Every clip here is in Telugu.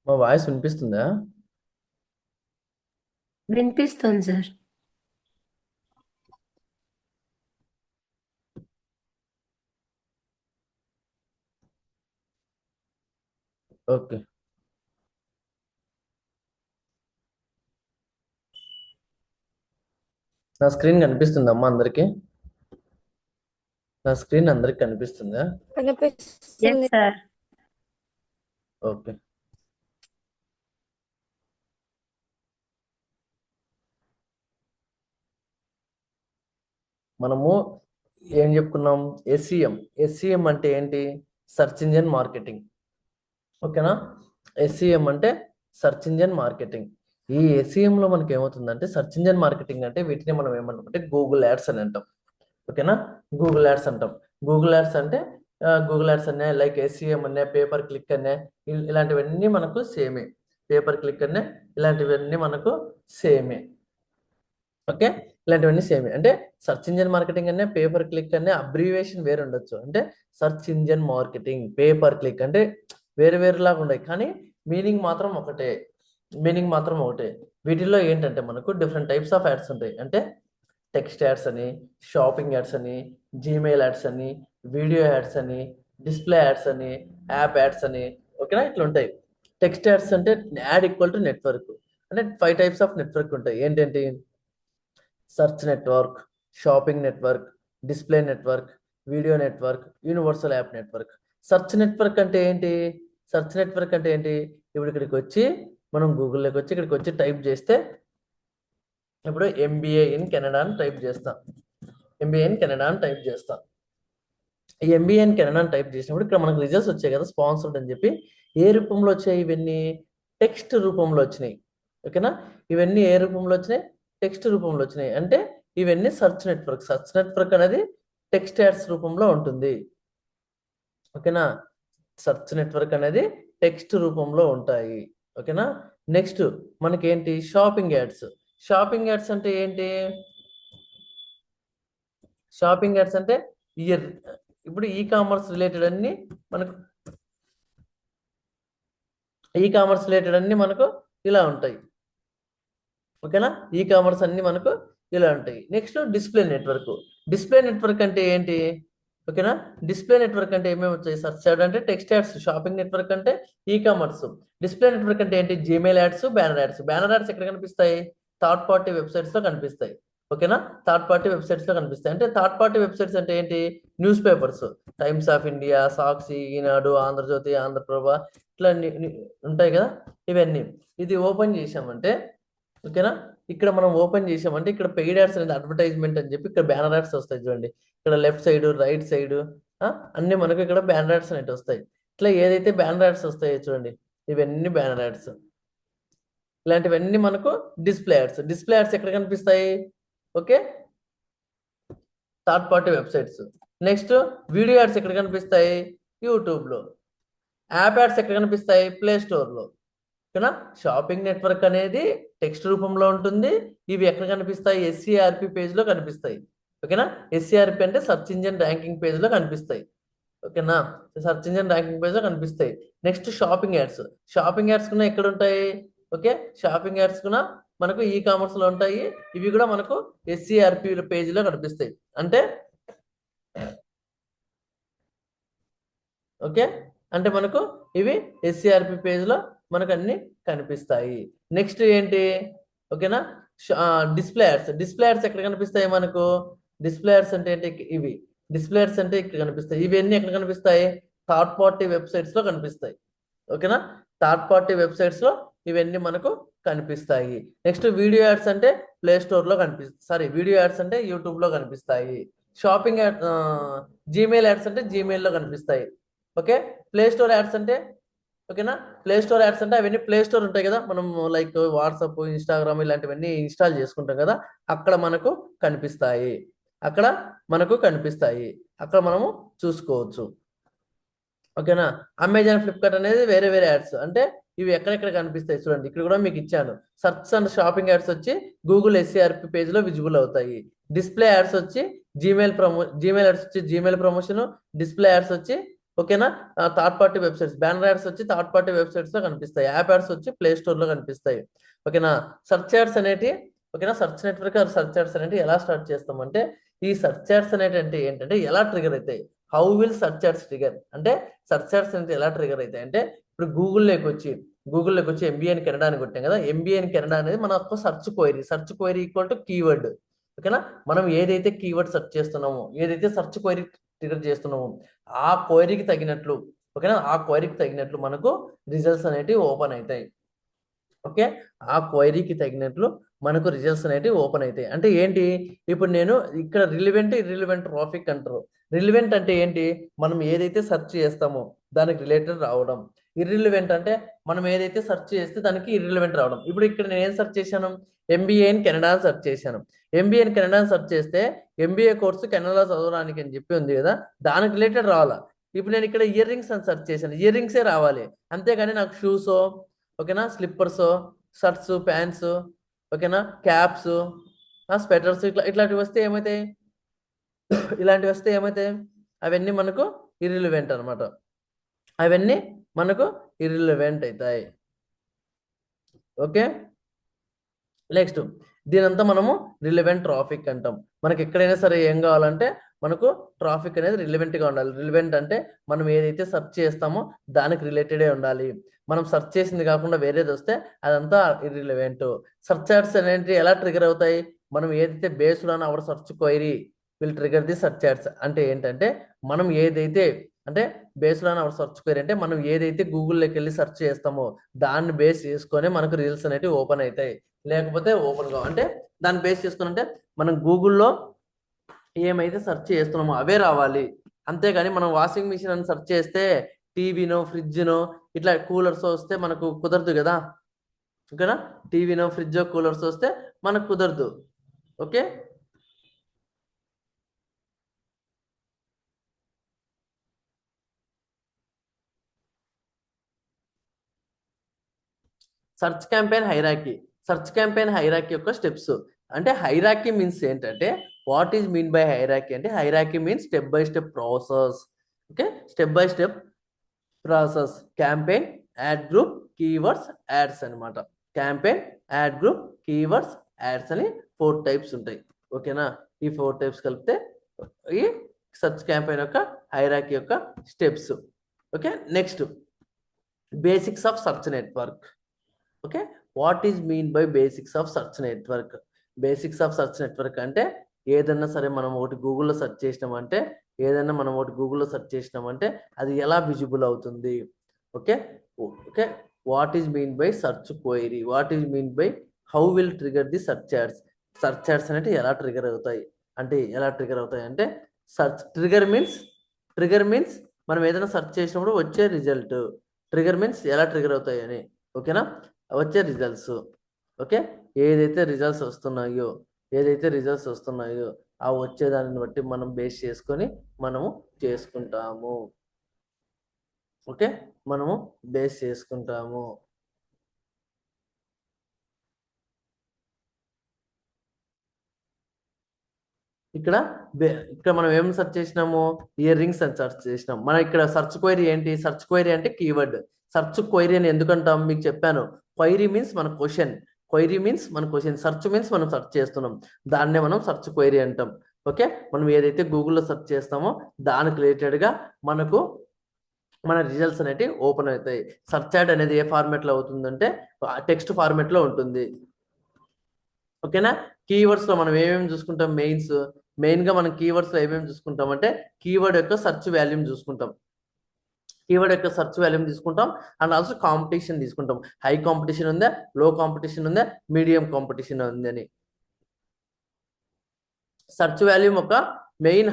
మా వాయిస్ వినిపిస్తుందా? వినిపిస్తుంది సార్. ఓకే. నా స్క్రీన్ కనిపిస్తుందా అమ్మా అందరికి? నా స్క్రీన్ అందరికి కనిపిస్తుందా? ఎస్ కనిపిస్తుంది. సార్. ఓకే. మనము ఏం చెప్పుకున్నాం? ఎస్ఈఎం. ఎస్ఈఎం అంటే ఏంటి? Search engine marketing. ఓకేనా? ఎస్ఈఎం అంటే సెర్చ్ ఇంజిన్ మార్కెటింగ్. ఈ ఎస్ఈఎంలో మనకి ఏమవుతుందంటే, సెర్చ్ ఇంజిన్ మార్కెటింగ్ అంటే వీటిని మనం ఏమంటామంటే గూగుల్ యాడ్స్ అని అంటాం. ఓకేనా? గూగుల్ యాడ్స్ అంటాం. గూగుల్ యాడ్స్ అంటే గూగుల్ యాడ్స్ అనే లైక్ ఎస్ఈఎం అనే పేపర్ క్లిక్ అనే ఇలాంటివన్నీ మనకు సేమే. పేపర్ క్లిక్ అనే ఇలాంటివన్నీ మనకు సేమే. ఓకే, ఇలాంటివన్నీ సేమే. అంటే సెర్చ్ ఇంజిన్ మార్కెటింగ్ అనే పేపర్ క్లిక్ అనే అబ్రివేషన్ వేరు ఉండొచ్చు. అంటే search engine marketing, paper click అంటే వేరు వేరులాగా ఉన్నాయి, కానీ మీనింగ్ మాత్రం ఒకటే. మీనింగ్ మాత్రం ఒకటే. వీటిల్లో ఏంటంటే మనకు డిఫరెంట్ టైప్స్ ఆఫ్ యాడ్స్ ఉంటాయి. అంటే టెక్స్ట్ యాడ్స్ అని, షాపింగ్ యాడ్స్ అని, జీమెయిల్ యాడ్స్ అని, వీడియో యాడ్స్ అని, డిస్ప్లే యాడ్స్ అని, యాప్ యాడ్స్ అని. ఓకేనా? ఇట్లా ఉంటాయి. టెక్స్ట్ యాడ్స్ అంటే యాడ్ ఈక్వల్ టు నెట్వర్క్. అంటే 5 టైప్స్ ఆఫ్ నెట్వర్క్ ఉంటాయి. ఏంటంటే search network, shopping network, display network, video network, universal app network. Search network అంటే ఏంటి? సెర్చ్ నెట్వర్క్ అంటే ఏంటి? ఇప్పుడు ఇక్కడికి వచ్చి మనం గూగుల్లోకి వచ్చి ఇక్కడికి వచ్చి టైప్ చేస్తే, ఇప్పుడు ఎంబీఏ ఇన్ కెనడా అని టైప్ చేస్తాం. ఎంబీఏ ఇన్ కెనడా అని టైప్ చేస్తాం. ఈ ఎంబీఏ ఇన్ కెనడా అని టైప్ చేసినప్పుడు ఇక్కడ మనకు రిజల్ట్స్ వచ్చాయి కదా, స్పాన్సర్డ్ అని చెప్పి. ఏ రూపంలో వచ్చాయి ఇవన్నీ? టెక్స్ట్ రూపంలో వచ్చినాయి. ఓకేనా? ఇవన్నీ ఏ రూపంలో వచ్చినాయి? టెక్స్ట్ రూపంలో వచ్చినాయి. అంటే ఇవన్నీ సెర్చ్ నెట్వర్క్. సెర్చ్ నెట్వర్క్ అనేది టెక్స్ట్ యాడ్స్ రూపంలో ఉంటుంది. ఓకేనా? సెర్చ్ నెట్వర్క్ అనేది టెక్స్ట్ రూపంలో ఉంటాయి. ఓకేనా? నెక్స్ట్ మనకేంటి? Shopping ads. షాపింగ్ యాడ్స్ అంటే ఏంటి? షాపింగ్ యాడ్స్ అంటే ఇయర్ ఇప్పుడు ఈ కామర్స్ రిలేటెడ్ అన్ని మనకు ఇలా ఉంటాయి. ఓకేనా? ఈ కామర్స్ అన్ని మనకు ఇలా ఉంటాయి. Next display network. Display network అంటే ఏంటి? ఓకేనా? డిస్ప్లే నెట్వర్క్ అంటే ఏమేమి వచ్చాయి? సర్చ్ యాడ్ అంటే టెక్స్ట్ యాడ్స్, షాపింగ్ నెట్వర్క్ అంటే ఈ కామర్స్. డిస్ప్లే నెట్వర్క్ అంటే ఏంటి? Gmail ads, banner ads. Banner ads ఎక్కడ కనిపిస్తాయి? థర్డ్ పార్టీ వెబ్సైట్స్ లో కనిపిస్తాయి. ఓకేనా? థర్డ్ పార్టీ వెబ్సైట్స్ లో కనిపిస్తాయి. అంటే థర్డ్ పార్టీ వెబ్సైట్స్ అంటే ఏంటి? News papers, Times of India, Sakshi, Eenadu, Andhrajyothi, Andhraprabha, ఇట్లా ఉంటాయి కదా, ఇవన్నీ. ఇది ఓపెన్ చేసామంటే, ఓకేనా, ఇక్కడ మనం ఓపెన్ చేసామంటే ఇక్కడ పెయిడ్ యాడ్స్ అనేది అడ్వర్టైజ్మెంట్ అని చెప్పి ఇక్కడ బ్యానర్ యాడ్స్ వస్తాయి చూడండి. ఇక్కడ లెఫ్ట్ సైడ్, రైట్ సైడ్ అన్ని మనకు ఇక్కడ బ్యానర్ యాడ్స్ అనేవి వస్తాయి. ఇట్లా ఏదైతే బ్యానర్ యాడ్స్ వస్తాయో చూడండి, ఇవన్నీ బ్యానర్ యాడ్స్. ఇలాంటివన్నీ మనకు డిస్ప్లే యాడ్స్. డిస్ప్లే యాడ్స్ ఎక్కడ కనిపిస్తాయి? Okay, third party websites. Next video ads ఎక్కడ కనిపిస్తాయి? యూట్యూబ్లో. యాప్ యాడ్స్ ఎక్కడ కనిపిస్తాయి? ప్లే స్టోర్లో. ఓకేనా? షాపింగ్ నెట్వర్క్ అనేది టెక్స్ట్ రూపంలో ఉంటుంది. ఇవి ఎక్కడ కనిపిస్తాయి? ఎస్సీఆర్పి పేజ్లో కనిపిస్తాయి. ఓకేనా? ఎస్సీఆర్పి అంటే సెర్చ్ ఇంజిన్ ర్యాంకింగ్ పేజ్లో కనిపిస్తాయి. ఓకేనా? సెర్చ్ ఇంజిన్ ర్యాంకింగ్ పేజ్లో కనిపిస్తాయి. Next shopping ads. Shopping ads కూడా ఎక్కడ ఉంటాయి? ఓకే, షాపింగ్ యాడ్స్ కూడా మనకు ఈ కామర్స్లో ఉంటాయి. ఇవి కూడా మనకు ఎస్సీఆర్పి పేజ్లో కనిపిస్తాయి. అంటే ఓకే, అంటే మనకు ఇవి ఎస్సీఆర్పి పేజ్లో మనకు అన్ని కనిపిస్తాయి. నెక్స్ట్ ఏంటి? ఓకేనా? Display ads. డిస్ప్లే యాడ్స్ ఎక్కడ కనిపిస్తాయి మనకు? డిస్ప్లే యాడ్స్ అంటే ఏంటి? ఇవి డిస్ప్లే యాడ్స్ అంటే ఇక్కడ కనిపిస్తాయి. ఇవన్నీ ఎక్కడ కనిపిస్తాయి? థర్డ్ పార్టీ వెబ్సైట్స్ లో కనిపిస్తాయి. ఓకేనా? థర్డ్ పార్టీ వెబ్సైట్స్ లో ఇవన్నీ మనకు కనిపిస్తాయి. నెక్స్ట్ వీడియో యాడ్స్ అంటే ప్లే స్టోర్ లో కనిపిస్తాయి. వీడియో యాడ్స్ అంటే యూట్యూబ్ లో కనిపిస్తాయి. షాపింగ్ యాడ్, జీమెయిల్ యాడ్స్ అంటే జీమెయిల్ లో కనిపిస్తాయి. ఓకే, ప్లే స్టోర్ యాడ్స్ అంటే, ఓకేనా, ప్లే స్టోర్ యాడ్స్ అంటే అవన్నీ ప్లే స్టోర్ ఉంటాయి కదా, మనం లైక్ వాట్సాప్, ఇన్స్టాగ్రామ్ ఇలాంటివన్నీ ఇన్స్టాల్ చేసుకుంటాం కదా, అక్కడ మనకు కనిపిస్తాయి. అక్కడ మనకు కనిపిస్తాయి. అక్కడ మనము చూసుకోవచ్చు. ఓకేనా? అమెజాన్, ఫ్లిప్కార్ట్ అనేది వేరే వేరే యాడ్స్. అంటే ఇవి ఎక్కడెక్కడ కనిపిస్తాయి చూడండి, ఇక్కడ కూడా మీకు ఇచ్చాను. సర్చ్ అండ్ షాపింగ్ యాడ్స్ వచ్చి గూగుల్ ఎస్సీఆర్పి పేజ్ లో విజిబుల్ అవుతాయి. డిస్ప్లే యాడ్స్ వచ్చి జీమెయిల్ యాడ్స్ వచ్చి జీమెయిల్ ప్రమోషన్. డిస్ప్లే యాడ్స్ వచ్చి ఓకేనా. Third party websites, banner ads వచ్చి థర్డ్ పార్టీ వెబ్సైట్స్ లో కనిపిస్తాయి, యాప్ యాడ్స్ వచ్చి ప్లే స్టోర్ లో కనిపిస్తాయి. ఓకేనా. సెర్చ్ యాడ్స్ అనేటి, ఓకేనా, సెర్చ్ నెట్వర్క్ సెర్చ్ యాడ్స్ అనేవి ఎలా స్టార్ట్ చేస్తామంటే, ఈ సెర్చ్ యాడ్స్ అనేటి ఏంటంటే ఎలా ట్రిగర్ అవుతాయి, how will search ads trigger అంటే, సెర్చ్ యాడ్స్ అంటే ఎలా ట్రిగర్ అవుతాయి అంటే, ఇప్పుడు గూగుల్లోకి వచ్చి ఎంబీఏని కెనడా అని కొట్టాం కదా, ఎంబీఏని కెనడా అనేది మన యొక్క search query equal to keyword. ఓకేనా. మనం ఏదైతే కీవర్డ్ సెర్చ్ చేస్తున్నామో, ఏదైతే సెర్చ్ క్వైరీ ట్రిగర్ చేస్తున్నామో ఆ క్వైరీకి తగినట్లు, ఓకేనా, ఆ క్వైరీకి తగినట్లు మనకు రిజల్ట్స్ అనేటివి ఓపెన్ అవుతాయి. ఓకే. ఆ క్వైరీకి తగినట్లు మనకు రిజల్ట్స్ అనేటివి ఓపెన్ అవుతాయి. అంటే ఏంటి, ఇప్పుడు నేను ఇక్కడ రిలివెంట్ ఇర్రిలివెంట్ ట్రాఫిక్ అంటారు. రిలివెంట్ అంటే ఏంటి, మనం ఏదైతే సెర్చ్ చేస్తామో దానికి రిలేటెడ్ రావడం. ఇర్రిలివెంట్ అంటే మనం ఏదైతే సెర్చ్ చేస్తే దానికి ఇర్రిలివెంట్ రావడం. ఇప్పుడు ఇక్కడ నేను ఏం సెర్చ్ చేశాను, ఎంబీఏ ఇన్ కెనడా అని సెర్చ్ చేశాను. ఎంబీఏ ఇన్ కెనడా అని సెర్చ్ చేస్తే ఎంబీఏ కోర్సు కెనడాలో చదవడానికి అని చెప్పి ఉంది కదా, దానికి రిలేటెడ్ రావాలా. ఇప్పుడు నేను ఇక్కడ ఇయర్ రింగ్స్ అని సెర్చ్ చేశాను, ఇయర్ రింగ్సే రావాలి. అంతేగాని నాకు షూస్, ఓకేనా, స్లిప్పర్స్, షర్ట్స్, ప్యాంట్స్, ఓకేనా, క్యాప్స్, స్వెటర్స్, ఇట్లాంటివి వస్తే ఏమవుతాయి, ఇలాంటివి వస్తే ఏమవుతాయి, అవన్నీ మనకు ఇర్రిలివెంట్ అనమాట. అవన్నీ మనకు ఇర్రిలివెంట్ అవుతాయి. ఓకే. నెక్స్ట్, దీనంతా మనము రిలవెంట్ ట్రాఫిక్ అంటాం. మనకి ఎక్కడైనా సరే ఏం కావాలంటే మనకు ట్రాఫిక్ అనేది రిలవెంట్గా ఉండాలి. రిలవెంట్ అంటే మనం ఏదైతే సెర్చ్ చేస్తామో దానికి రిలేటెడే ఉండాలి. మనం సెర్చ్ చేసింది కాకుండా వేరేది వస్తే అదంతా ఇర్రిలవెంట్. సెర్చ్ యాడ్స్ అనేవి ఎలా ట్రిగర్ అవుతాయి, మనం ఏదైతే based on hour search query will trigger the search ads. అంటే ఏంటంటే మనం ఏదైతే, అంటే based on hour search query అంటే మనం ఏదైతే గూగుల్లోకి వెళ్ళి సెర్చ్ చేస్తామో దాన్ని బేస్ చేసుకొని మనకు రీల్స్ అనేవి ఓపెన్ అవుతాయి, లేకపోతే ఓపెన్ గా. అంటే దాన్ని బేస్ చేసుకుని మనం గూగుల్లో ఏమైతే సెర్చ్ చేస్తున్నామో అవే రావాలి. అంతేగాని మనం వాషింగ్ మిషన్ అని సెర్చ్ చేస్తే టీవీనో ఫ్రిడ్జ్నో ఇట్లా కూలర్స్ వస్తే మనకు కుదరదు కదా. ఓకేనా. టీవీనో ఫ్రిడ్జ్ కూలర్స్ వస్తే మనకు కుదరదు. ఓకే. సెర్చ్ క్యాంపెయిన్ హైరాకీ యొక్క స్టెప్స్. అంటే హైరాకీ మీన్స్ ఏంటంటే, what is mean by hierarchy అంటే, hierarchy means step by step process. Okay. Step by step process. Campaign, ad group, keywords, ads అనమాట. Campaign, ad group, keywords, ads అని 4 టైప్స్ ఉంటాయి. ఓకేనా. ఈ 4 టైప్స్ కలిపితే ఈ సెర్చ్ క్యాంపెయిన్ యొక్క హైరాకీ యొక్క steps. Okay. Next, basics of search network. Okay. What is mean by basics of search network. Basics of search network అంటే, ఏదన్నా సరే మనం ఒకటి గూగుల్లో సెర్చ్ చేసినామంటే, అది ఎలా విజిబుల్ అవుతుంది. Okay. Okay. What is mean by search query, what is mean by how will trigger the search ads. Search ads అంటే ఎలా ట్రిగర్ అవుతాయి అంటే, ట్రిగర్ మీన్స్ మనం ఏదైనా సెర్చ్ చేసినప్పుడు వచ్చే రిజల్ట్. ట్రిగర్ మీన్స్ ఎలా ట్రిగర్ అవుతాయి అని. ఓకేనా. వచ్చే రిజల్ట్స్. ఓకే. ఏదైతే రిజల్ట్స్ వస్తున్నాయో ఆ వచ్చేదాన్ని బట్టి మనం బేస్ చేసుకొని మనము చేసుకుంటాము. ఓకే. మనము బేస్ చేసుకుంటాము. ఇక్కడ మనం ఏం సెర్చ్ చేసినాము, ఇయర్ రింగ్స్ అని సెర్చ్ చేసినాం. మనం ఇక్కడ సెర్చ్ క్వైరీ ఏంటి, సెర్చ్ క్వైరీ అంటే కీవర్డ్. సెర్చ్ క్వైరీ అని ఎందుకంటాం మీకు చెప్పాను. క్వైరీ మీన్స్ మన క్వశ్చన్, సెర్చ్ మీన్స్ మనం సెర్చ్ చేస్తున్నాం, దాన్నే మనం సెర్చ్ క్వైరీ అంటాం. ఓకే. మనం ఏదైతే గూగుల్లో సెర్చ్ చేస్తామో దానికి రిలేటెడ్గా మనకు మన రిజల్ట్స్ అనేవి ఓపెన్ అవుతాయి. సెర్చ్ యాడ్ అనేది ఏ ఫార్మేట్లో అవుతుందంటే టెక్స్ట్ ఫార్మేట్లో ఉంటుంది. ఓకేనా. కీవర్డ్స్ లో మనం ఏమేమి చూసుకుంటాం, మెయిన్గా మనం కీవర్డ్స్ లో ఏమేమి చూసుకుంటాం అంటే, కీవర్డ్ యొక్క సెర్చ్ వాల్యూమ్ చూసుకుంటాం, అండ్ ఆల్సో కాంపిటీషన్ తీసుకుంటాం. హై కాంపిటీషన్ ఉందా, లో కాంపిటీషన్ ఉందా, మీడియం కాంపిటీషన్ ఉంది అని. సెర్చ్ వాల్యూమ్ ఒక మెయిన్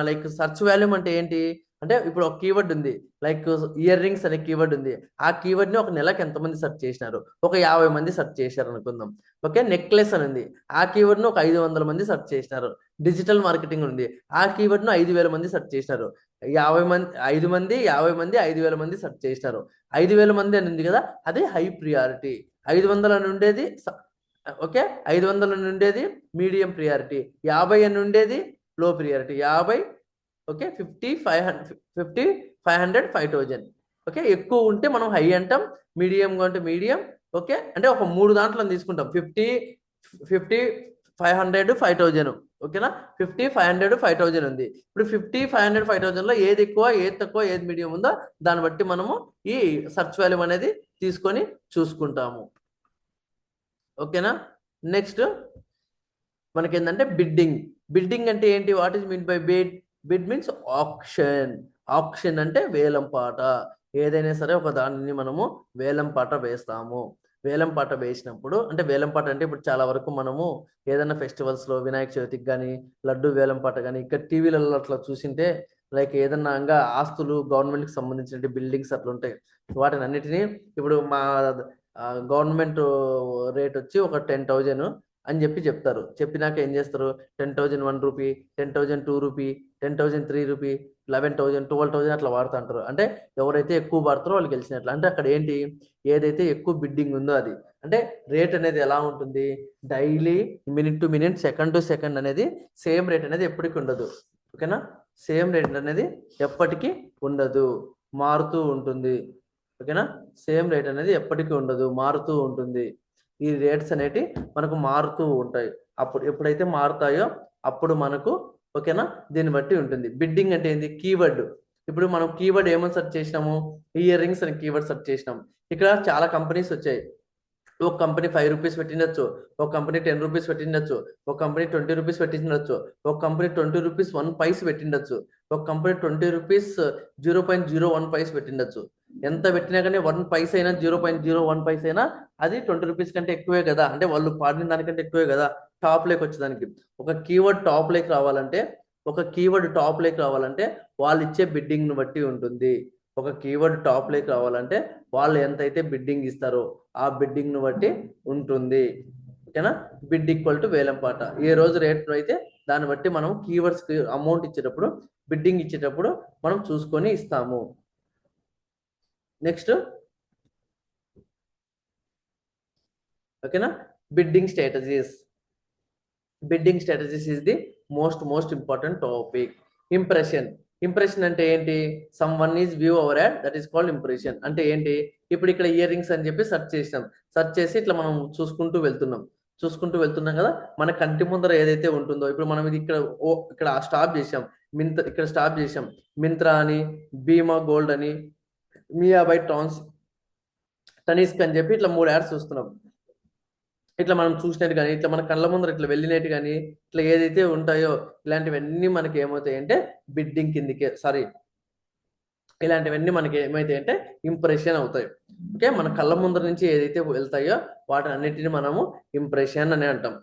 లైక్ సెర్చ్ వాల్యూమ్ అంటే ఏంటి అంటే, ఇప్పుడు ఒక కీవర్డ్ ఉంది, లైక్ ఇయర్ రింగ్స్ అనే కీవర్డ్ ఉంది. ఆ కీవర్డ్ ని ఒక నెలకు ఎంతమంది సెర్చ్ చేసినారు, ఒక 50 మంది సెర్చ్ చేశారు అనుకుందాం. ఓకే. నెక్లెస్ అని ఉంది, ఆ కీవర్డ్ ను ఒక 500 మంది సెర్చ్ చేసినారు. డిజిటల్ మార్కెటింగ్ ఉంది, ఆ కీవర్డ్ ను 5,000 మంది సెర్చ్ చేసినారు. 50 మంది, 5 మంది, 50 మంది, 5,000 మంది సెర్చ్ చేసినారు. 5,000 మంది అని ఉంది కదా, అది హై ప్రియారిటీ. 500 అని ఉండేది ఓకే, 500 అని ఉండేది మీడియం ప్రియారిటీ, 50 అని ఉండేది లో ప్రియారిటీ. 50, ఓకే 50 500 5000 ఓకే ఎక్కువ ఉంటే మనం హై అంటాం, మీడియంగా ఉంటే మీడియం. ఓకే అంటే ఒక మూడు దాంట్లో తీసుకుంటాం 50 500 5000 ఓకేనా. 50 500 5000 ఉంది. ఇప్పుడు 50 500 5000 లో ఏది ఎక్కువ ఏది తక్కువ ఏది మీడియం ఉందో దాన్ని బట్టి మనము ఈ సర్చ్ వాల్యూమ్ అనేది తీసుకొని చూసుకుంటాము. ఓకేనా. నెక్స్ట్ మనకి ఏంటంటే బిడ్డింగ్. బిడ్డింగ్ అంటే ఏంటి? What is mean by bid? Bid means option. Option అంటే వేలం పాట. ఏదైనా సరే ఒక దానిని మనము వేలం పాట వేస్తాము. వేలం పాట వేసినప్పుడు అంటే వేలం పాట అంటే ఇప్పుడు చాలా వరకు మనము ఏదైనా ఫెస్టివల్స్ లో వినాయక చవితికి కానీ లడ్డు వేలం పాట కానీ ఇక్కడ టీవీలలో అట్లా చూసింటే లైక్ ఏదన్నా ఇంకా ఆస్తులు గవర్నమెంట్ కి సంబంధించిన బిల్డింగ్స్ అట్లా ఉంటాయి. వాటిని అన్నిటినీ ఇప్పుడు మా గవర్నమెంట్ రేట్ వచ్చి ఒక 10,000 అని చెప్తారు. చెప్పినాక ఏం చేస్తారు? 10,000 1 రూపీ, 10,000 2 రూపీ, 10,000 3 రూపీ, 11,000 12,000 అట్లా వాడుతుంటారు. అంటే ఎవరైతే ఎక్కువ వాడతారో వాళ్ళు గెలిచినట్లు. అంటే అక్కడ ఏంటి? ఏదైతే ఎక్కువ బిడ్డింగ్ ఉందో అది. అంటే రేట్ అనేది ఎలా ఉంటుంది? Daily minute to minute second to second అనేది సేమ్ రేట్ అనేది ఎప్పటికీ ఉండదు. ఓకేనా. సేమ్ రేట్ అనేది ఎప్పటికీ ఉండదు, మారుతూ ఉంటుంది. ఓకేనా. సేమ్ రేట్ అనేది ఎప్పటికీ ఉండదు, మారుతూ ఉంటుంది. ఈ రేట్స్ అనేటి మనకు మారుతూ ఉంటాయి. అప్పుడు ఎప్పుడైతే మారుతాయో అప్పుడు మనకు ఓకేనా దీన్ని బట్టి ఉంటుంది. బిడ్డింగ్ అంటే ఏంది? కీవర్డ్. ఇప్పుడు మనం కీవర్డ్ ఏమని సెర్చ్ చేసినాము? ఇయర్ రింగ్స్ అని కీవర్డ్ సెర్చ్ చేసినాం. ఇక్కడ చాలా కంపెనీస్ వచ్చాయి. ఒక కంపెనీ 5 రూపీస్ పెట్టిండొచ్చు, ఒక కంపెనీ 10 రూపీస్ పెట్టిండొచ్చు, ఒక కంపెనీ 20 రూపీస్ పెట్టిండొచ్చు, ఒక కంపెనీ 20 రూపీస్ 1 పైస్ పెట్టిండొచ్చు, ఒక కంపెనీ 20 రూపీస్ 0.01 పైస్ పెట్టిండొచ్చు. ఎంత పెట్టినా కానీ 1 పైస్ అయినా 0.01 పైస్ అయినా అది 20 రూపీస్ కంటే ఎక్కువే కదా. అంటే వాళ్ళు పాడిన దానికంటే ఎక్కువే కదా టాప్ లేక్ వచ్చేదానికి. ఒక కీవర్డ్ టాప్ లేక్ రావాలంటే వాళ్ళు ఇచ్చే బిడ్డింగ్ ను బట్టి ఉంటుంది. ఒక కీవర్డ్ టాప్ లేక్ రావాలంటే వాళ్ళు ఎంతైతే బిడ్డింగ్ ఇస్తారో ఆ బిడ్డింగ్ ను బట్టి ఉంటుంది. ఓకేనా. బిడ్ ఈక్వల్ టు వేలం పాట. ఏ రోజు రేట్ అయితే దాన్ని బట్టి మనం కీవర్డ్స్ కి అమౌంట్ ఇచ్చేటప్పుడు బిడ్డింగ్ ఇచ్చేటప్పుడు మనం చూసుకొని ఇస్తాము. నెక్స్ట్ ఓకేనా. Bidding strategies. Bidding strategies is the most important topic. Impression. Impression అంటే ఏంటి? Someone is view our ad, that is called impression. అంటే ఏంటి? ఇప్పుడు ఇక్కడ ఇయర్ రింగ్స్ అని చెప్పి సెర్చ్ చేసినాం. సెర్చ్ చేసి ఇట్లా మనం చూసుకుంటూ వెళ్తున్నాం కదా. మన కంటి ముందర ఏదైతే ఉంటుందో ఇప్పుడు మనం ఇది ఇక్కడ స్టాప్ చేసాం. ఇక్కడ స్టాప్ చేసాం. మింత్రా అని, భీమా గోల్డ్ అని, మియా బై టనిస్క్ అని చెప్పి ఇట్లా 3 యాడ్స్ చూస్తున్నాం. ఇట్లా మనం చూసినట్టు కానీ ఇట్లా మన కళ్ళ ముందర ఇట్లా వెళ్ళినట్టు కానీ ఇట్లా ఏదైతే ఉంటాయో ఇలాంటివన్నీ మనకి ఏమవుతాయంటే బిడ్డింగ్ కిందికే ఇలాంటివన్నీ మనకి ఏమైతాయంటే ఇంప్రెషన్ అవుతాయి. ఓకే. మన కళ్ళ ముందర నుంచి ఏదైతే వెళ్తాయో వాటిని అన్నిటిని మనము ఇంప్రెషన్ అని అంటాం.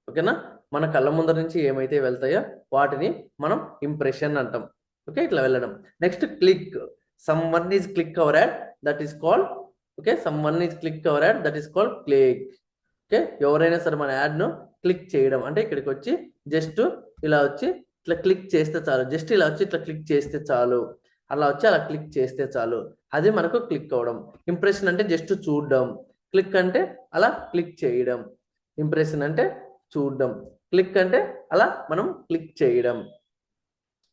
ఓకేనా. మన కళ్ళ ముందర నుంచి ఏమైతే వెళ్తాయో వాటిని మనం ఇంప్రెషన్ అంటాం. ఓకే. ఇట్లా వెళ్ళడం. Next click. Someone is click our ad, that is called click. Okay. ఎవరైనా సరే మన యాడ్ను క్లిక్ చేయడం అంటే ఇక్కడికి వచ్చి జస్ట్ ఇలా వచ్చి ఇట్లా క్లిక్ చేస్తే చాలు. జస్ట్ ఇలా వచ్చి ఇట్లా క్లిక్ చేస్తే చాలు. అలా వచ్చి అలా క్లిక్ చేస్తే చాలు. అది మనకు క్లిక్ అవడం. ఇంప్రెషన్ అంటే జస్ట్ చూడడం. క్లిక్ అంటే అలా క్లిక్ చేయడం. ఇంప్రెషన్ అంటే చూడడం. క్లిక్ అంటే అలా మనం క్లిక్ చేయడం.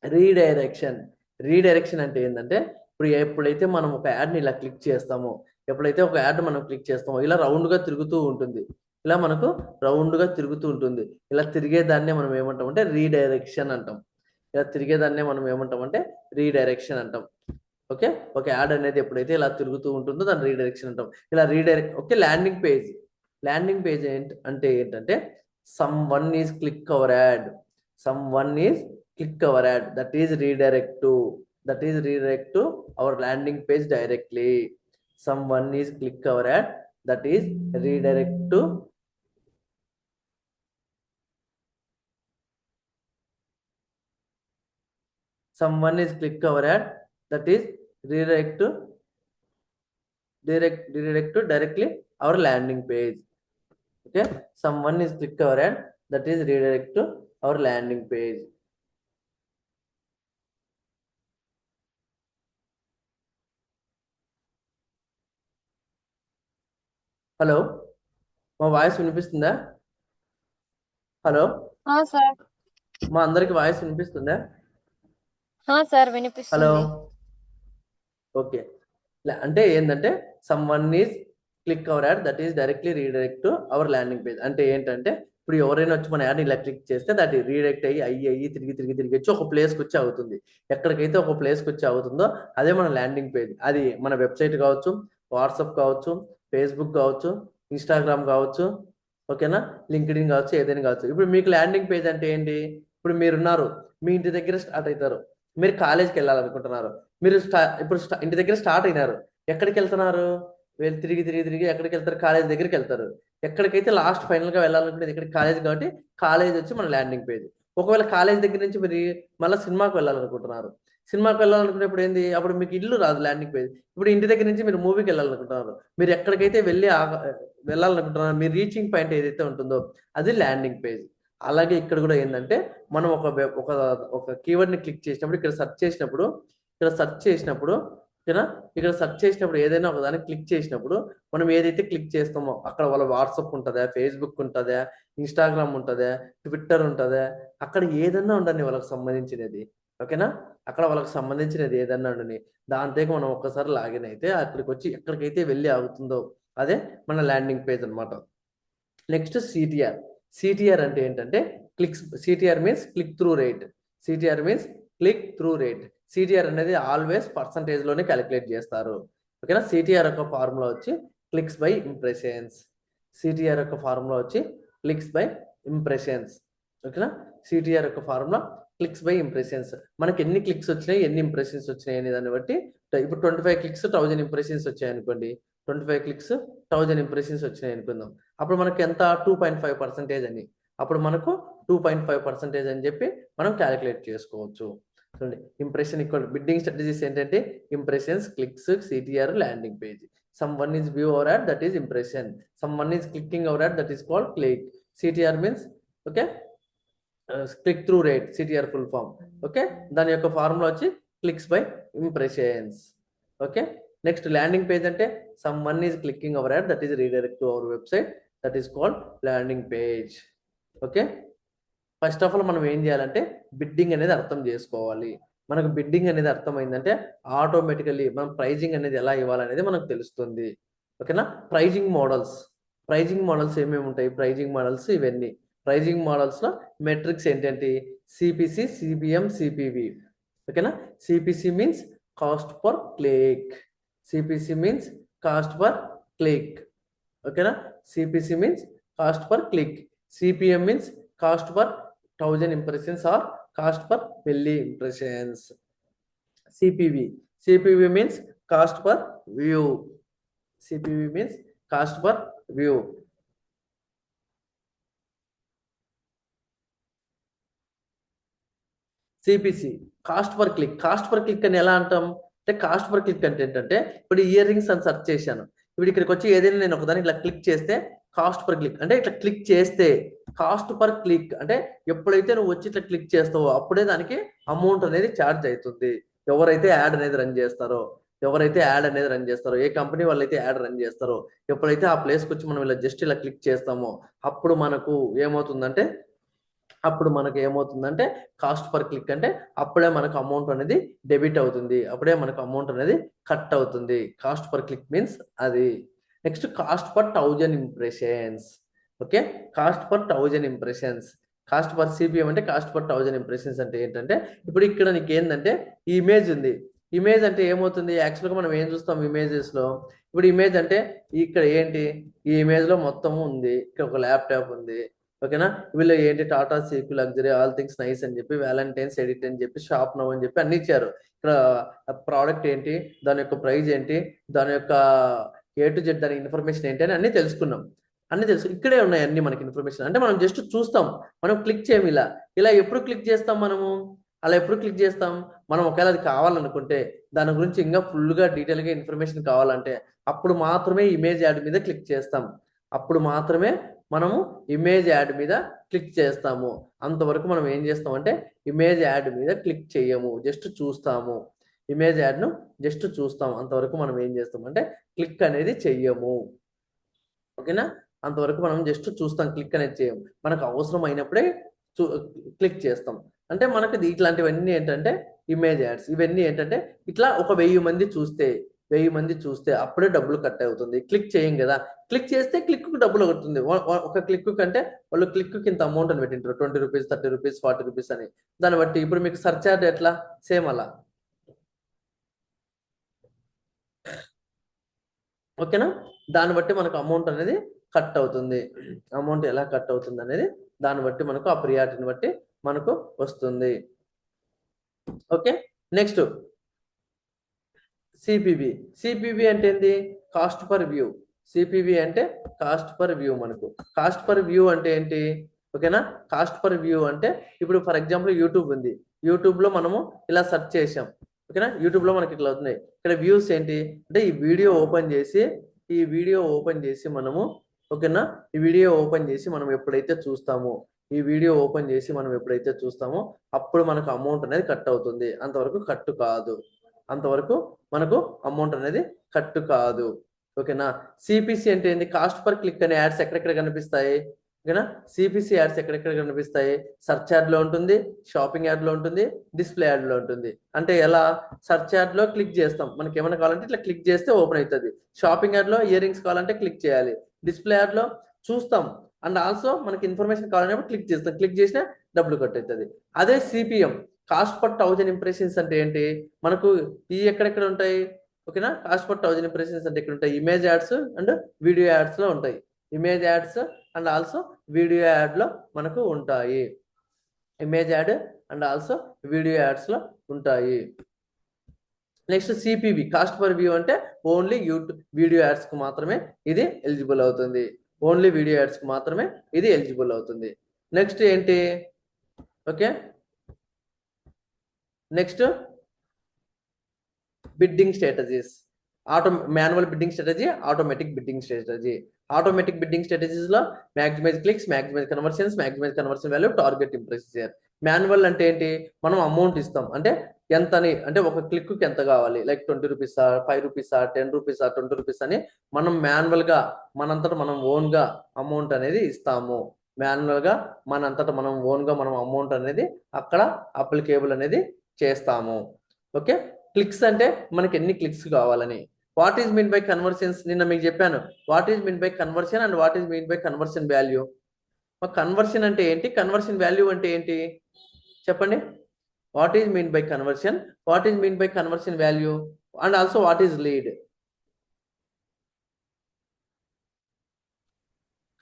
రీడైరెక్షన్ అంటే ఏంటంటే ఇప్పుడు ఎప్పుడైతే మనం ఒక యాడ్ని ఇలా క్లిక్ చేస్తామో ఇలా రౌండ్గా తిరుగుతూ ఉంటుంది. ఇలా మనకు రౌండ్గా తిరుగుతూ ఉంటుంది. ఇలా తిరిగేదాన్నే మనం ఏమంటామంటే రీడైరెక్షన్ అంటాం. ఓకే. ఒక యాడ్ అనేది ఎప్పుడైతే ఇలా తిరుగుతూ ఉంటుందో దాన్ని రీడైరెక్షన్ అంటాం. ఇలా ఓకే. ల్యాండింగ్ పేజ్ అంటే ఏంటంటే someone is click our ad, that is redirect to our landing page directly. Someone is click our ad, that is redirect to directly our landing page. Okay. Someone is click our ad, that is redirect to our landing page. Hello, మా వాయిస్ వినిపిస్తుందా? హలో, సార్ మా అందరికి వాయిస్ వినిపిస్తుందా? సార్ హలో వినిపిస్తుంది. ఓకే. అంటే ఏంటంటే someone is click our ad that is directly redirect to our landing page. అంటే ఏంటంటే ఇప్పుడు ఎవరైనా వచ్చి మన యాడ్ని ఇలా క్లిక్ చేస్తే దట్ రీడైరెక్ట్ అయ్యి తిరిగి వచ్చి ఒక ప్లేస్కి వచ్చి అవుతుంది. ఎక్కడికైతే ఒక ప్లేస్కి వచ్చి అవుతుందో అదే మన ల్యాండింగ్ పేజ్. అది మన వెబ్సైట్ కావచ్చు, వాట్సాప్ కావచ్చు, ఫేస్బుక్ కావచ్చు, ఇన్స్టాగ్రామ్ కావచ్చు, ఓకేనా, లింక్డ్ఇన్ కావచ్చు, ఏదైనా కావచ్చు. ఇప్పుడు మీకు ల్యాండింగ్ పేజ్ అంటే ఏంటి? ఇప్పుడు మీరున్నారు, మీ ఇంటి దగ్గర స్టార్ట్ అవుతారు, మీరు కాలేజ్కి వెళ్ళాలనుకుంటున్నారు, మీరు ఇప్పుడు ఇంటి దగ్గర స్టార్ట్ అయినారు, ఎక్కడికి వెళ్తున్నారు? వెళ్ళి తిరిగి ఎక్కడికి వెళ్తారు? కాలేజ్ దగ్గరికి వెళ్తారు. ఎక్కడికైతే లాస్ట్ ఫైనల్ గా వెళ్ళాలనుకునేది ఇక్కడ కాలేజ్, కాబట్టి కాలేజ్ వచ్చి మన ల్యాండింగ్ పేజ్. ఒకవేళ కాలేజ్ దగ్గర నుంచి మీరు మళ్ళీ సినిమాకి వెళ్ళాలనుకుంటున్నారు, సినిమాకి వెళ్ళాలనుకున్నప్పుడు ఏంది? అప్పుడు మీకు ఇల్లు రాదు ల్యాండింగ్ పేజ్. ఇప్పుడు ఇంటి దగ్గర నుంచి మీరు మూవీకి వెళ్ళాలనుకుంటున్నారు, మీరు ఎక్కడికైతే వెళ్ళాలనుకుంటున్నారు, మీ రీచింగ్ పాయింట్ ఏదైతే ఉంటుందో అది ల్యాండింగ్ పేజ్. అలాగే ఇక్కడ కూడా ఏంటంటే మనం ఒక కీవర్డ్ ని క్లిక్ చేసినప్పుడు, ఇక్కడ సెర్చ్ చేసినప్పుడు ఓకేనా, ఇక్కడ సెర్చ్ చేసినప్పుడు ఏదైనా ఒక దాన్ని క్లిక్ చేసినప్పుడు మనం ఏదైతే క్లిక్ చేస్తామో అక్కడ వాళ్ళ వాట్సాప్ ఉంటుందా, ఫేస్బుక్ ఉంటుందా, ఇన్స్టాగ్రామ్ ఉంటుందా, ట్విట్టర్ ఉంటుందా, అక్కడ ఏదన్నా ఉండని వాళ్ళకి సంబంధించినది, ఓకేనా, అక్కడ వాళ్ళకి సంబంధించినది ఏదన్నా ఉండని దాంతో మనం ఒక్కసారి లాగిన్ అయితే అక్కడికి వచ్చి ఎక్కడికైతే వెళ్ళి ఆగుతుందో అదే మన ల్యాండింగ్ పేజ్ అనమాట. నెక్స్ట్ సిటిఆర్ అంటే ఏంటంటే CTR means click through rate. CTR means click through rate. CTR అనేది ఆల్వేస్ పర్సంటేజ్ లోనే క్యాలిక్యులేట్ చేస్తారు, ఓకేనా. సిటిఆర్ యొక్క ఫార్ములా వచ్చి క్లిక్స్ బై ఇంప్రెషన్స్. సిటిఆర్ యొక్క ఫార్ములా వచ్చి క్లిక్స్ బై ఇంప్రెషన్స్, ఓకేనా. సిటిఆర్ యొక్క ఫార్ములా క్లిక్స్ బై ఇంప్రెషన్స్. మనకి ఎన్ని క్లిక్స్ వచ్చినాయి, ఎన్ని ఇంప్రెషన్స్ వచ్చినాయి అనే దాన్ని బట్టి, ఇప్పుడు 25 క్లిక్స్ 1000 ఇంప్రెషన్స్ వచ్చాయి అనుకోండి, 25 క్లిక్స్ 1000 ఇంప్రెషన్స్ వచ్చినాయి అనుకుందాం, అప్పుడు మనకి ఎంత? 2.5% అని. అప్పుడు మనకు 2.5% అని చెప్పి మనం క్యాలిక్యులేట్ చేసుకోవచ్చు. చూడండి, ఇంప్రెషన్ ఈక్వల్ బిడ్డింగ్ స్ట్రాటజీస్ ఏంటంటే impressions, clicks, CTR, landing page. Someone is view our ad that is impression, someone is clicking our ad that is called click. CTR means okay, click through rate, CTR full form, okay. దాని యొక్క ఫార్ములా వచ్చి clicks by impressions, okay. Next landing page అంటే someone is clicking our ad that is redirect to our website that is called landing page, okay. First of all మనం ఏం చేయాలంటే బిడ్డింగ్ అనేది అర్థం చేసుకోవాలి. మనకు బిడ్డింగ్ అనేది అర్థమైందంటే ఆటోమేటికల్లీ మనం ప్రైజింగ్ అనేది ఎలా ఇవ్వాలనేది మనకు తెలుస్తుంది, ఓకేనా. ప్రైజింగ్ మోడల్స్ ఏమేమి ఉంటాయి? ప్రైజింగ్ మోడల్స్ ఇవన్నీ. ప్రైజింగ్ మోడల్స్ లో మెట్రిక్స్ ఏంటంటే సిపిసి, సిపిఎం, సిపివి, ఓకేనా. CPC means cost per click. CPC means cost per click, ఓకేనా. CPC means cost per click. CPM means cost per 1000 impressions or cost per milli impressions. CPV means cost per view. CPV means cost per view. CPC cost per click. Cost per click అని ఎలా అంటాం అంటే, కాస్ట్ పర్ క్లిక్ అంటే ఏంటంటే ఇప్పుడు ఇయర్ రింగ్స్ అని సెర్చ్ చేశాను, ఇప్పుడు ఇక్కడికి వచ్చి ఏదైనా నేను ఒకదాన్ని ఇట్లా క్లిక్ చేస్తే కాస్ట్ పర్ క్లిక్ అంటే ఇట్లా క్లిక్ చేస్తే కాస్ట్ పర్ క్లిక్ అంటే ఎప్పుడైతే నువ్వు వచ్చి ఇట్లా క్లిక్ చేస్తావో అప్పుడే దానికి అమౌంట్ అనేది ఛార్జ్ అవుతుంది. ఎవరైతే యాడ్ అనేది రన్ చేస్తారో, ఏ కంపెనీ వాళ్ళైతే యాడ్ రన్ చేస్తారో, ఎప్పుడైతే ఆ ప్లేస్కి వచ్చి మనం ఇలా జస్ట్ ఇలా క్లిక్ చేస్తామో అప్పుడు మనకు ఏమవుతుందంటే కాస్ట్ పర్ క్లిక్ అంటే అప్పుడే మనకు అమౌంట్ అనేది డెబిట్ అవుతుంది, అప్పుడే మనకు అమౌంట్ అనేది కట్ అవుతుంది. కాస్ట్ పర్ క్లిక్ మీన్స్ అది. Next cost per 1000 impressions, okay. Cost per 1000 impressions. Cost per CPM అంటే కాస్ట్ పర్ 1000 ఇంప్రెషన్స్ అంటే ఏంటంటే ఇప్పుడు ఇక్కడ నీకు ఏంటంటే ఈ ఇమేజ్ ఉంది. ఇమేజ్ అంటే ఏమవుతుంది? యాక్చువల్గా మనం ఏం చూస్తాం ఇమేజెస్ లో? ఇప్పుడు ఇమేజ్ అంటే ఇక్కడ ఏంటి, ఈ ఇమేజ్ లో మొత్తం ఉంది, ఇక్కడ ఒక ల్యాప్టాప్ ఉంది, ఓకేనా. వీళ్ళు ఏంటి Tata seek luxury all things nice అని చెప్పి, వ్యాలంటైన్స్ ఎడిట్ అని చెప్పి, షాప్ నవ్ అని చెప్పి అన్ని ఇచ్చారు. ఇక్కడ ప్రోడక్ట్ ఏంటి, దాని యొక్క ప్రైస్ ఏంటి, దాని యొక్క A to Z దాని ఇన్ఫర్మేషన్ ఏంటి అని అన్ని తెలుసుకున్నాం. ఇక్కడే ఉన్నాయి అన్ని మనకి ఇన్ఫర్మేషన్. అంటే మనం జస్ట్ చూస్తాం, మనం క్లిక్ చేయము. ఇలా ఎప్పుడు క్లిక్ చేస్తాం మనము? అలా ఎప్పుడు క్లిక్ చేస్తాం? మనం ఒకవేళ అది కావాలనుకుంటే, దాని గురించి ఇంకా ఫుల్గా డీటెయిల్గా ఇన్ఫర్మేషన్ కావాలంటే అప్పుడు మాత్రమే ఇమేజ్ యాడ్ మీద క్లిక్ చేస్తాం. అంతవరకు మనం ఏం చేస్తామంటే ఇమేజ్ యాడ్ మీద క్లిక్ చేయము, జస్ట్ చూస్తాము. ఇమేజ్ యాడ్ను జస్ట్ చూస్తాం, అంతవరకు మనం ఏం చేస్తామంటే క్లిక్ అనేది చెయ్యము, ఓకేనా. అంతవరకు మనం జస్ట్ చూస్తాం, క్లిక్ అనేది చేయము. మనకు అవసరం అయినప్పుడే క్లిక్ చేస్తాం. అంటే మనకి ఇట్లాంటివన్నీ ఏంటంటే ఇమేజ్ యాడ్స్. ఇవన్నీ ఏంటంటే ఇట్లా ఒక 1000 మంది చూస్తే అప్పుడే డబ్బులు కట్ అవుతుంది. క్లిక్ చేయం కదా, క్లిక్ చేస్తే క్లిక్ డబ్బులు అవుతుంది. ఒక క్లిక్ కంటే వాళ్ళు క్లిక్ ఇంత అమౌంట్ అని పెట్టింటారు, 20 రూపీస్, 30 రూపీస్, 40 రూపీస్ అని. దాన్ని బట్టి ఇప్పుడు మీకు సర్చ్ యాడ్ ఎట్లా, సేమ్ అలా. ఓకేనా, దాన్ని బట్టి మనకు అమౌంట్ అనేది కట్ అవుతుంది. అమౌంట్ ఎలా కట్ అవుతుంది అనేది దాన్ని బట్టి మనకు ఆ ప్రియారిటీని బట్టి మనకు వస్తుంది. Okay, next CPV. సిపివి అంటే ఏంది? Cost per view. సిపివి అంటే కాస్ట్ పర్ వ్యూ. మనకు కాస్ట్ పర్ వ్యూ అంటే ఏంటి? ఓకేనా, కాస్ట్ పర్ వ్యూ అంటే ఇప్పుడు ఫర్ ఎగ్జాంపుల్ యూట్యూబ్ ఉంది. యూట్యూబ్ లో మనము ఇలా సెర్చ్ చేసాం. ఓకేనా, యూట్యూబ్ లో మనకి ఇట్లా అవుతున్నాయి. ఇక్కడ వ్యూస్ ఏంటి అంటే ఈ వీడియో ఓపెన్ చేసి మనము, ఓకేనా, ఈ వీడియో ఓపెన్ చేసి మనం ఎప్పుడైతే చూస్తామో అప్పుడు మనకు అమౌంట్ అనేది కట్ అవుతుంది. అంతవరకు కట్ కాదు. అమౌంట్ అనేది కట్ కాదు. ఓకేనా, సిపిసి అంటే ఏంది? కాస్ట్ పర్ క్లిక్ అనే యాడ్స్ ఎక్కడెక్కడ కనిపిస్తాయి? ఓకేనా, సిపిసి యాడ్స్ ఎక్కడెక్కడ కనిపిస్తాయి? సర్చ్ యాడ్ లో ఉంటుంది, షాపింగ్ యాడ్ లో ఉంటుంది, డిస్ప్లే యాడ్ లో ఉంటుంది. అంటే ఎలా? సర్చ్ యాడ్ లో క్లిక్ చేస్తాం, మనకి ఏమైనా కావాలంటే ఇట్లా క్లిక్ చేస్తే ఓపెన్ అవుతుంది. షాపింగ్ యాడ్ లో ఇయర్ రింగ్స్ కావాలంటే క్లిక్ చేయాలి. డిస్ప్లే యాడ్ లో చూస్తాం అండ్ ఆల్సో మనకి ఇన్ఫర్మేషన్ కావాలన్నప్పుడు క్లిక్ చేస్తాం, క్లిక్ చేసినా డబ్బులు కట్ అవుతుంది. అదే సిపిఎం, కాస్ట్ పర్ 1000 ఇంప్రెషన్స్ అంటే ఏంటి? మనకు ఈ ఎక్కడెక్కడ ఉంటాయి? ఓకేనా, కాస్ట్ పర్ 1000 ఇంప్రెషన్స్ అంటే ఇక్కడ ఉంటాయి, image ads and video ads లో ఉంటాయి. Image ads and also video add లో మనకు ఉంటాయి. Image add and also video ads లో ఉంటాయి. Next CPV, cost per view అంటే ఓన్లీ యూట్యూబ్ వీడియో యాడ్స్ కు మాత్రమే ఇది ఎలిజిబుల్ అవుతుంది. ఓన్లీ వీడియో యాడ్స్ కు మాత్రమే ఇది ఎలిజిబుల్ అవుతుంది. నెక్స్ట్ ఏంటి? Okay, next bidding strategies. Manual bidding strategy, automatic bidding strategy. Automatic bidding strategies లో maximize clicks, maximize conversions, maximize conversion value, target impression. Manual అంటే ఏంటి? మనం అమౌంట్ ఇస్తాం, అంటే ఎంతని, అంటే ఒక క్లిక్ కి ఎంత కావాలి, లైక్ 20 రూపీసా, 5 రూపీసా, 10 రూపీసా, 20 రూపీస్ అని మనం మాన్యువల్ గా మనంతట మనం ఓన్ గా అమౌంట్ అనేది ఇస్తాము. మాన్యువల్ గా మనంతట మనం ఓన్ గా మనం అమౌంట్ అనేది అక్కడ అప్లికేబుల్ అనేది చేస్తాము. ఓకే, క్లిక్స్ అంటే మనకి ఎన్ని క్లిక్స్ కావాలని. What is mean by conversions? నిన్న మీకు చెప్పాను, what is mean by conversion and what is mean by conversion value. Conversion అంటే ఏంటి, కన్వర్షన్ వాల్యూ అంటే ఏంటి చెప్పండి? What is mean by conversion, what is mean by conversion value, and also what is lead.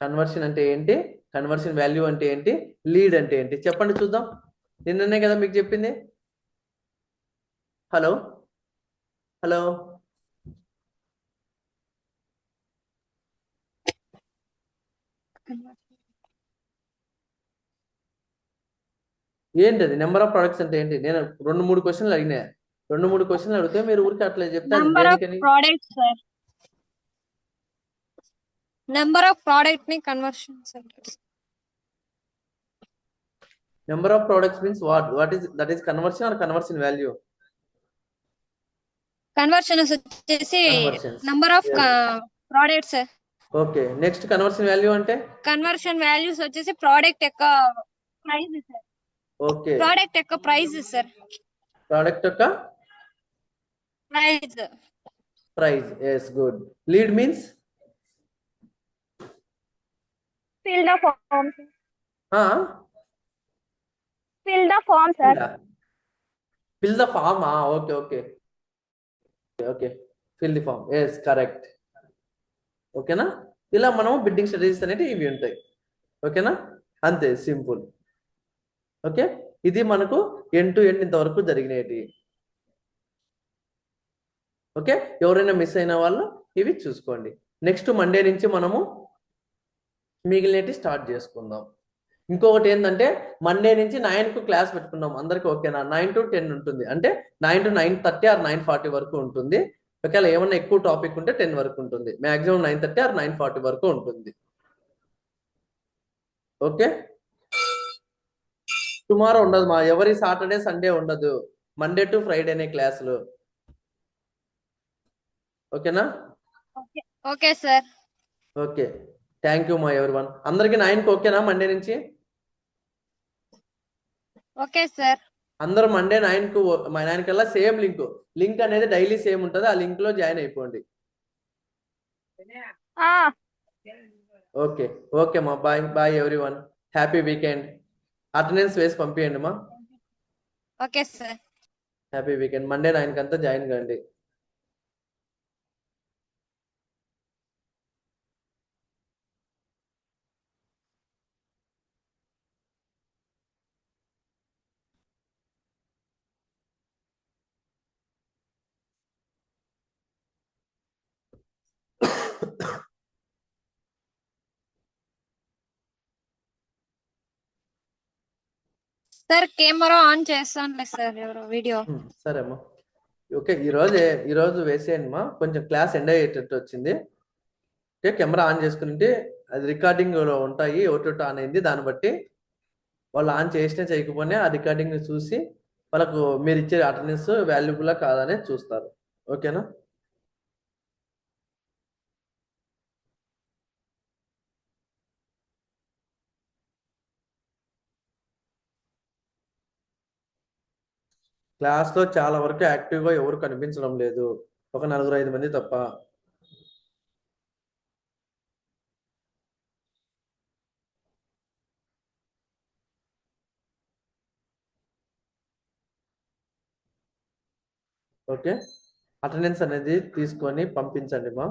Conversion అంటే ఏంటి, కన్వర్షన్ వాల్యూ అంటే ఏంటి, లీడ్ అంటే ఏంటి? చెప్పండి చూద్దాం. నిన్ననే కదా మీకు చెప్పింది. హలో హలో ఏంటది నెంబర్ ఆఫ్ ప్రొడక్ట్స్ అంటే ఏంటి? నేను 2-3 క్వశ్చన్లు అడిగినా, 2-3 క్వశ్చన్లు అడిగితే మీరు ఊరికి అట్లా చెప్తే అది Number of దేనికని? products, sir. Number of product ni conversion, sir. Number of products means what? What is that? Is conversion or conversion value? Conversion is వచ్చేసి Conversions. number of Yes. products, sir. Okay. Next conversion value అంటే? Conversion values వచ్చేసి product యొక్క price, sir. Okay. Product యొక్క price, sir. Product యొక్క Price. price. Yes, good. Lead means? Fill the form. Huh? Fill the form, sir. Yeah. Fill the form. Okay, okay. Okay. Fill the form. Yes, correct. ఓకేనా, ఇలా మనం బిడ్డింగ్ స్ట్రాటజీస్ అనేవి ఇవి ఉంటాయి. ఓకేనా, అంతే సింపుల్. ఓకే, ఇది మనకు ఎండ్ టు ఎండ్ ఇంతవరకు జరిగినవి. ఓకే, ఎవరైనా మిస్ అయిన వాళ్ళు ఇవి చూసుకోండి. నెక్స్ట్ మండే నుంచి మనము మిగిలినవి స్టార్ట్ చేసుకుందాం. ఇంకొకటి ఏంటంటే మండే నుంచి 9కు క్లాస్ పెట్టుకున్నాం అందరికి. ఓకేనా, 9 to 10 ఉంటుంది, అంటే 9 to 9:30 or 9:40 వరకు ఉంటుంది. ఒకవేళ ఏమన్నా ఎక్కువ టాపిక్ ఉంటే 10 వరకు ఉంటుంది. మాక్సిమం 9:30 or 9:40 వరకు ఉంటుంది. ఓకే, టుమారో ఉండదు మా, ఎవరి సాటర్డే సండే ఉండదు, మండే టు ఫ్రైడేనే క్లాసులు. ఓకేనా? Okay sir. Okay, thank you మా ఎవరివన్. అందరికి 9కి ఓకేనా మండే నుంచి? Okay sir. అందరూ మండే 9 కల్లా సేమ్ లింక్ అనేది డైలీ సేమ్ ఉంటుంది, ఆ లింక్ లో జాయిన్ అయిపోండి. ఓకే ఓకే మా, bye bye everyone, happy weekend. Attendance వేసి పంపించండి మా. Okay sir. Happy weekend. Monday 9 కంతా జాయిన్ కండి. సార్ కెమెరా ఆన్ చేస్తానులే సార్, ఎవరో వీడియో. సరే అమ్మా. ఓకే, ఈరోజు వేసేయండి మా, కొంచెం క్లాస్ ఎండ్ అయ్యేటట్టు వచ్చింది. ఓకే, కెమెరా ఆన్ చేసుకుంటే అది రికార్డింగ్ లో ఉంటాయి, ఒకటి ఆన్ అయింది, దాన్ని బట్టి వాళ్ళు ఆన్ చేసినా చేయకపోయినా ఆ రికార్డింగ్ చూసి వాళ్ళకు మీరు ఇచ్చే అటెండెన్స్ వాల్యుబులా కాదని చూస్తారు. ఓకేనా? క్లాస్లో చాలా వరకు యాక్టివ్గా ఎవరు కనిపించడం లేదు, ఒక 4-5 మంది తప్ప. ఓకే, అటెండెన్స్ అనేది తీసుకొని పంపించండి మా.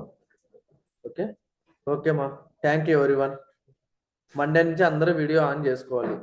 ఓకే ఓకే మా, థ్యాంక్ యూ ఎవ్రీవన్. మండే నుంచి అందరూ వీడియో ఆన్ చేసుకోవాలి.